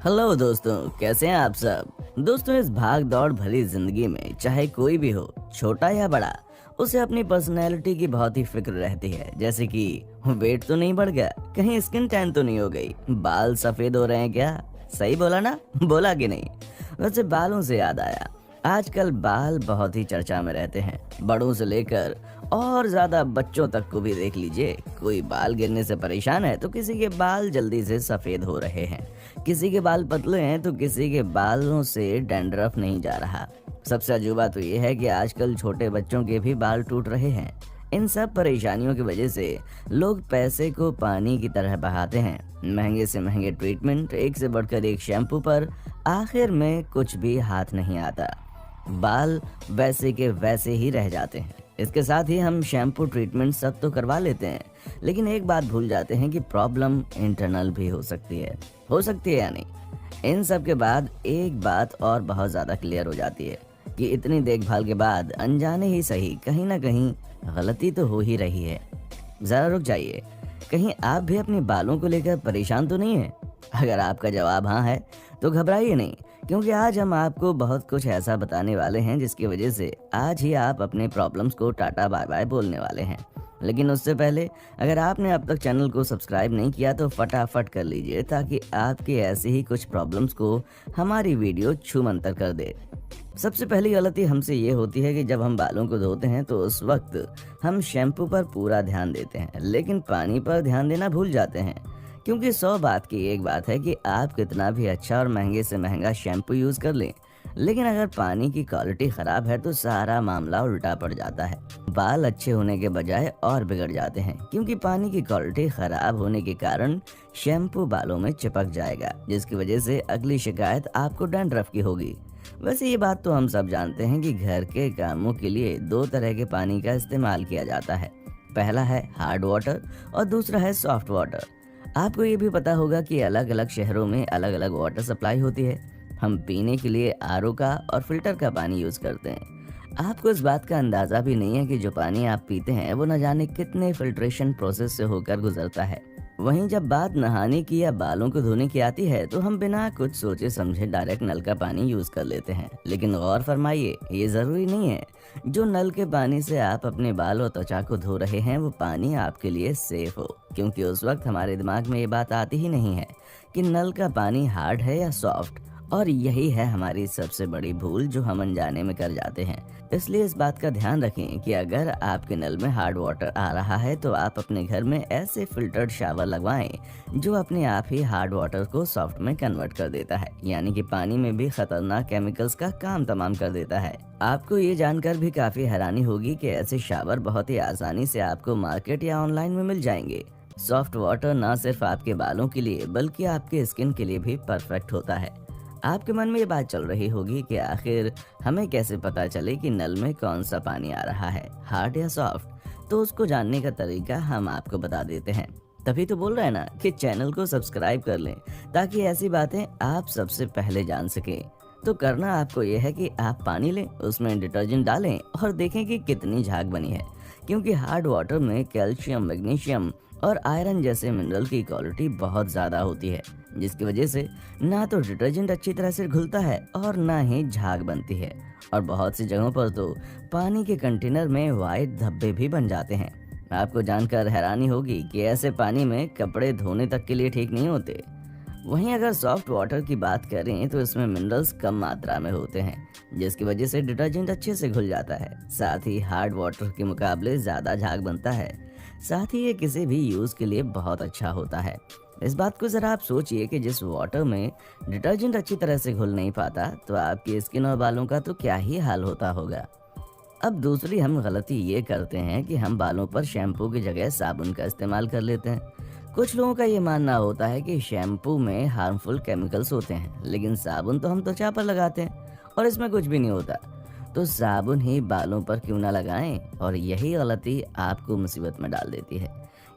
Hello दोस्तों, कैसे हैं आप सब। दोस्तों, इस भाग दौड़ भरी जिंदगी में चाहे कोई भी हो, छोटा या बड़ा, उसे अपनी पर्सनैलिटी की बहुत ही फिक्र रहती है। जैसे कि वेट तो नहीं बढ़ गया, कहीं स्किन टैन तो नहीं हो गई, बाल सफेद हो रहे हैं क्या। सही बोला ना? बोला कि नहीं? वैसे बालों से याद आया, आजकल बाल बहुत ही चर्चा में रहते हैं। बड़ों से लेकर और ज्यादा बच्चों तक को भी देख लीजिए, कोई बाल गिरने से परेशान है तो किसी के बाल जल्दी से सफेद हो रहे हैं, किसी के बाल पतले हैं तो किसी के बालों से डैंड्रफ नहीं जा रहा। सबसे अजूबा तो ये है कि आजकल छोटे बच्चों के भी बाल टूट रहे हैं। इन सब परेशानियों की वजह से लोग पैसे को पानी की तरह बहाते हैं। महंगे से महंगे ट्रीटमेंट, एक से बढ़कर एक शैम्पू पर आखिर में कुछ भी हाथ नहीं आता। बाल वैसे के वैसे ही रह जाते हैं। इसके साथ ही हम शैम्पू ट्रीटमेंट सब तो करवा लेते हैं, लेकिन एक बात भूल जाते हैं कि प्रॉब्लम इंटरनल भी हो सकती है या नहीं। इन सब के बाद एक बात और बहुत ज़्यादा क्लियर हो जाती है कि इतनी देखभाल के बाद अनजाने ही सही कहीं ना कहीं गलती तो हो ही रही है। ज़रा रुक जाइए, कहीं आप भी अपने बालों को लेकर परेशान तो नहीं है? अगर आपका जवाब हाँ है तो घबराइए नहीं, क्योंकि आज हम आपको बहुत कुछ ऐसा बताने वाले हैं जिसकी वजह से आज ही आप अपने प्रॉब्लम्स को टाटा बाय बाय बोलने वाले हैं। लेकिन उससे पहले अगर आपने अब तक चैनल को सब्सक्राइब नहीं किया तो फटाफट कर लीजिए, ताकि आपके ऐसे ही कुछ प्रॉब्लम्स को हमारी वीडियो छूमंतर कर दे। सबसे पहली गलती हमसे ये होती है कि जब हम बालों को धोते हैं तो उस वक्त हम शैम्पू पर पूरा ध्यान देते हैं, लेकिन पानी पर ध्यान देना भूल जाते हैं। क्योंकि 100 बात की एक बात है कि आप कितना भी अच्छा और महंगे से महंगा शैम्पू यूज कर लें, लेकिन अगर पानी की क्वालिटी खराब है तो सारा मामला उल्टा पड़ जाता है। बाल अच्छे होने के बजाय और बिगड़ जाते हैं, क्योंकि पानी की क्वालिटी खराब होने के कारण शैम्पू बालों में चिपक जाएगा, जिसकी वजह से अगली शिकायत आपको डैंड्रफ की होगी। वैसे ये बात तो हम सब जानते हैं कि घर के कामों के लिए 2 तरह के पानी का इस्तेमाल किया जाता है। पहला है हार्ड वाटर और दूसरा है सॉफ्ट वाटर। आपको ये भी पता होगा कि अलग अलग शहरों में अलग अलग वाटर सप्लाई होती है। हम पीने के लिए आरओ का और फिल्टर का पानी यूज करते हैं। आपको इस बात का अंदाजा भी नहीं है कि जो पानी आप पीते हैं वो न जाने कितने फिल्ट्रेशन प्रोसेस से होकर गुजरता है। वहीं जब बात नहाने की या बालों को धोने की आती है तो हम बिना कुछ सोचे समझे डायरेक्ट नल का पानी यूज कर लेते हैं। लेकिन गौर फरमाइए, ये जरूरी नहीं है जो नल के पानी से आप अपने बाल और त्वचा को धो रहे हैं वो पानी आपके लिए सेफ हो, क्योंकि उस वक्त हमारे दिमाग में ये बात आती ही नहीं है कि नल का पानी हार्ड है या सॉफ्ट। और यही है हमारी सबसे बड़ी भूल जो हम अनजाने में कर जाते हैं। इसलिए इस बात का ध्यान रखें कि अगर आपके नल में हार्ड वाटर आ रहा है तो आप अपने घर में ऐसे फिल्टर्ड शावर लगवाएं जो अपने आप ही हार्ड वाटर को सॉफ्ट में कन्वर्ट कर देता है, यानी कि पानी में भी खतरनाक केमिकल्स का काम तमाम कर देता है। आपको ये जानकर भी काफी हैरानी होगी कि ऐसे शावर बहुत ही आसानी से आपको मार्केट या ऑनलाइन में मिल जाएंगे। सॉफ्ट वाटर ना सिर्फ आपके बालों के लिए बल्कि आपके स्किन के लिए भी परफेक्ट होता है। आपके मन में ये बात चल रही होगी कि आखिर हमें कैसे पता चले कि नल में कौन सा पानी आ रहा है, हार्ड या सॉफ्ट। तो उसको जानने का तरीका हम आपको बता देते हैं। तभी तो बोल रहे हैं ना कि चैनल को सब्सक्राइब कर लें, ताकि ऐसी बातें आप सबसे पहले जान सकें। तो करना आपको यह है कि आप पानी लें, उसमें डिटर्जेंट डालें और देखें कि कितनी झाग बनी है, क्योंकि हार्ड वाटर में कैल्शियम, मैग्नीशियम और आयरन जैसे मिनरल की क्वालिटी बहुत ज़्यादा होती है, जिसकी वजह से ना तो डिटर्जेंट अच्छी तरह से घुलता है और ना ही झाग बनती है। और बहुत सी जगहों पर तो पानी के कंटेनर में वाइट धब्बे भी बन जाते हैं। आपको जानकर हैरानी होगी कि ऐसे पानी में कपड़े धोने तक के लिए ठीक नहीं होते। वहीं अगर सॉफ्ट वाटर की बात करें तो इसमें मिनरल्स कम मात्रा में होते हैं, जिसकी वजह से डिटर्जेंट अच्छे से घुल जाता है। साथ ही हार्ड वाटर के मुकाबले ज़्यादा झाग बनता है। साथ ही ये किसी भी यूज़ के लिए बहुत अच्छा होता है। इस बात को ज़रा आप सोचिए कि जिस वाटर में डिटर्जेंट अच्छी तरह से घुल नहीं पाता तो आपकी स्किन और बालों का तो क्या ही हाल होता होगा। अब दूसरी हम गलती ये करते हैं कि हम बालों पर शैम्पू की जगह साबुन का इस्तेमाल कर लेते हैं। कुछ लोगों का ये मानना होता है कि शैम्पू में हार्मफुल केमिकल्स होते हैं, लेकिन साबुन तो हम त्वचा पर लगाते हैं और इसमें कुछ भी नहीं होता, तो साबुन ही बालों पर क्यों ना लगाएं। और यही गलती आपको मुसीबत में डाल देती है,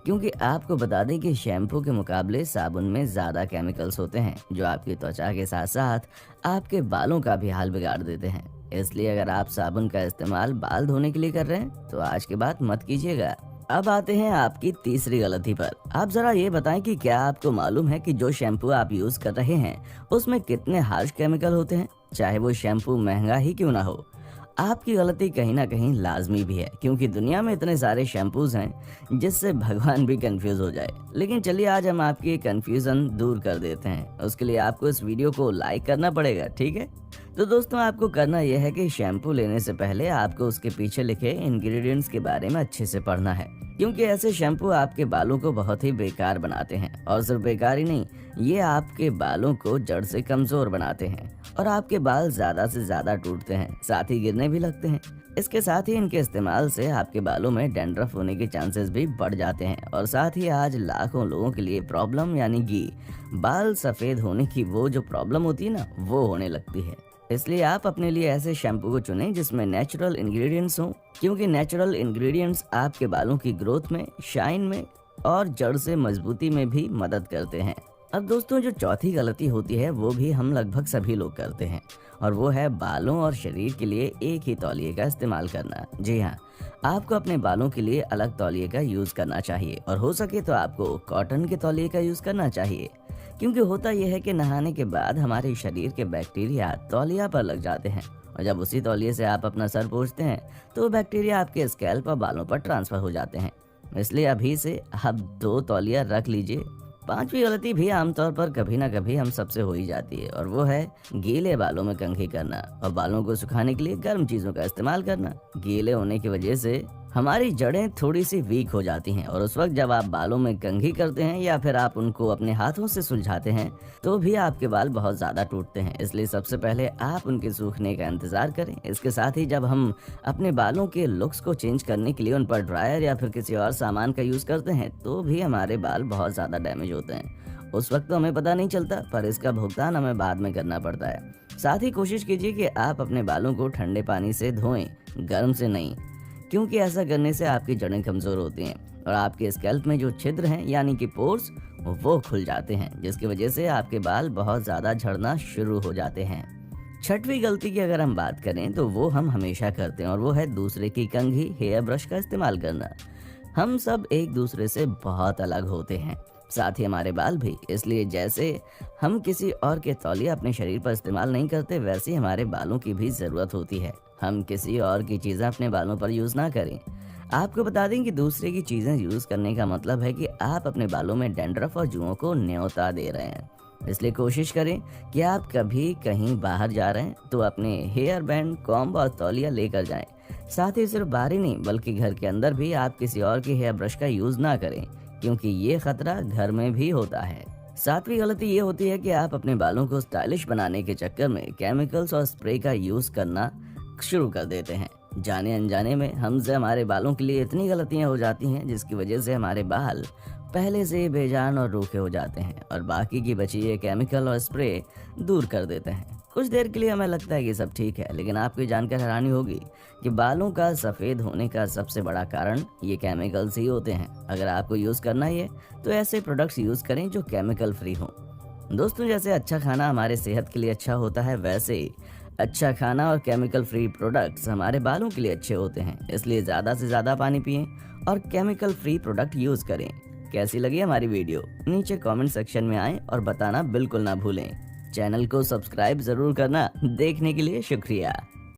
क्योंकि आपको बता दें कि शैम्पू के मुकाबले साबुन में ज़्यादा केमिकल्स होते हैं जो आपकी त्वचा के साथ साथ आपके बालों का भी हाल बिगाड़ देते हैं। इसलिए अगर आप साबुन का इस्तेमाल बाल धोने के लिए कर रहे हैं तो आज के बाद मत कीजिएगा। अब आते हैं आपकी तीसरी गलती पर। आप जरा ये बताएं कि क्या आपको मालूम है कि जो शैम्पू आप यूज कर रहे हैं उसमें कितने हार्श केमिकल होते हैं, चाहे वो शैम्पू महंगा ही क्यों ना हो। आपकी गलती कहीं ना कहीं लाजमी भी है, क्योंकि दुनिया में इतने सारे शैम्पूज हैं जिससे भगवान भी कंफ्यूज हो जाए। लेकिन चलिए आज हम आपकी कंफ्यूजन दूर कर देते हैं। उसके लिए आपको इस वीडियो को लाइक करना पड़ेगा, ठीक है। तो दोस्तों आपको करना यह है कि शैम्पू लेने से पहले आपको उसके पीछे लिखे इंग्रेडिएंट्स के बारे में अच्छे से पढ़ना है, क्योंकि ऐसे शैम्पू आपके बालों को बहुत ही बेकार बनाते हैं। और सिर्फ बेकार ही नहीं, ये आपके बालों को जड़ से कमजोर बनाते हैं और आपके बाल ज्यादा से ज्यादा टूटते हैं, साथ ही गिरने भी लगते हैं। इसके साथ ही इनके इस्तेमाल से आपके बालों में डैंड्रफ होने के चांसेस भी बढ़ जाते हैं और साथ ही आज लाखों लोगों के लिए प्रॉब्लम यानी कि बाल सफेद होने की वो जो प्रॉब्लम होती है ना, वो होने लगती है। इसलिए आप अपने लिए ऐसे शैम्पू को चुनें जिसमें नेचुरल इंग्रेडिएंट्स हों, क्योंकि नेचुरल इंग्रेडिएंट्स आपके बालों की ग्रोथ में, शाइन में और जड़ से मजबूती में भी मदद करते हैं। अब दोस्तों जो चौथी गलती होती है वो भी हम लगभग सभी लोग करते हैं, और वो है बालों और शरीर के लिए एक ही तौलिए का इस्तेमाल करना। जी हाँ, आपको अपने बालों के लिए अलग तौलिए का यूज करना चाहिए और हो सके तो आपको कॉटन के तौलिए का यूज करना चाहिए, क्योंकि होता यह है कि नहाने के बाद हमारे शरीर के बैक्टीरिया तौलिया पर लग जाते हैं और जब उसी तौलिए से आप अपना सर पोंछते हैं तो वो बैक्टीरिया आपके स्कैल्प और बालों पर ट्रांसफर हो जाते हैं। इसलिए अभी से आप 2 तौलिया रख लीजिए। पांचवी गलती भी आमतौर पर कभी ना कभी हम सबसे हो ही जाती है, और वो है गीले बालों में कंघी करना और बालों को सुखाने के लिए गर्म चीजों का इस्तेमाल करना। गीले होने की वजह से हमारी जड़ें थोड़ी सी वीक हो जाती हैं और उस वक्त जब आप बालों में कंघी करते हैं या फिर आप उनको अपने हाथों से सुलझाते हैं तो भी आपके बाल बहुत ज्यादा टूटते हैं। इसलिए सबसे पहले आप उनके सूखने का इंतजार करें। इसके साथ ही जब हम अपने बालों के लुक्स को चेंज करने के लिए उन पर ड्रायर या फिर किसी और सामान का यूज करते हैं तो भी हमारे बाल बहुत ज्यादा डैमेज होते हैं। उस वक्त तो हमें पता नहीं चलता, पर इसका भुगतान हमें बाद में करना पड़ता है। साथ ही कोशिश कीजिए कि आप अपने बालों को ठंडे पानी से धोएं, गर्म से नहीं, क्योंकि ऐसा करने से आपकी जड़ें कमजोर होती हैं और आपके स्कैल्प में जो छिद्र हैं यानी कि पोर्स वो खुल जाते हैं, जिसकी वजह से आपके बाल बहुत ज्यादा झड़ना शुरू हो जाते हैं। छठवीं गलती की अगर हम बात करें तो वो हम हमेशा करते हैं, और वो है दूसरे की कंघी हेयर ब्रश का इस्तेमाल करना। हम सब एक दूसरे से बहुत अलग होते हैं, साथ ही हमारे बाल भी। इसलिए जैसे हम किसी और के तौलिया अपने शरीर पर इस्तेमाल नहीं करते, वैसे ही हमारे बालों की भी जरूरत होती है। हम किसी और की चीजें अपने बालों पर यूज ना करें। आपको बता दें कि दूसरे की चीजें यूज करने का मतलब है कि आप अपने बालों में डैंड्रफ और जुओं को न्योता दे रहे हैं। इसलिए कोशिश करें कि आप कभी कहीं बाहर जा रहे हैं तो अपने हेयर बैंड, कॉम्ब और तौलिया लेकर जाएं। साथ ही सिर्फ बाहर ही नहीं बल्कि घर के अंदर भी आप किसी और के हेयर ब्रश का यूज ना करें, क्योंकि ये खतरा घर में भी होता है। सातवीं गलती ये होती है कि आप अपने बालों को स्टाइलिश बनाने के चक्कर में केमिकल्स और स्प्रे का यूज करना शुरू कर देते हैं। जाने अनजाने में हमसे हमारे बालों के लिए इतनी गलतियां हो जाती हैं जिसकी वजह से हमारे बाल पहले से ही बेजान और रूखे हो जाते हैं और बाकी की बची ये केमिकल और स्प्रे दूर कर देते हैं। कुछ देर के लिए हमें लगता है कि सब ठीक है, लेकिन आपको ये जानकर हैरानी होगी कि बालों का सफ़ेद होने का सबसे बड़ा कारण ये केमिकल्स ही होते हैं। अगर आपको यूज़ करना ही है तो ऐसे प्रोडक्ट्स यूज़ करें जो केमिकल फ्री हों। दोस्तों जैसे अच्छा खाना हमारे सेहत के लिए अच्छा होता है, वैसे ही अच्छा खाना और केमिकल फ्री प्रोडक्ट्स हमारे बालों के लिए अच्छे होते हैं। इसलिए ज़्यादा से ज़्यादा पानी पिएं और केमिकल फ्री प्रोडक्ट यूज़ करें। कैसी लगी हमारी वीडियो नीचे कमेंट सेक्शन में आएं और बताना बिल्कुल ना भूलें। चैनल को सब्सक्राइब ज़रूर करना। देखने के लिए शुक्रिया।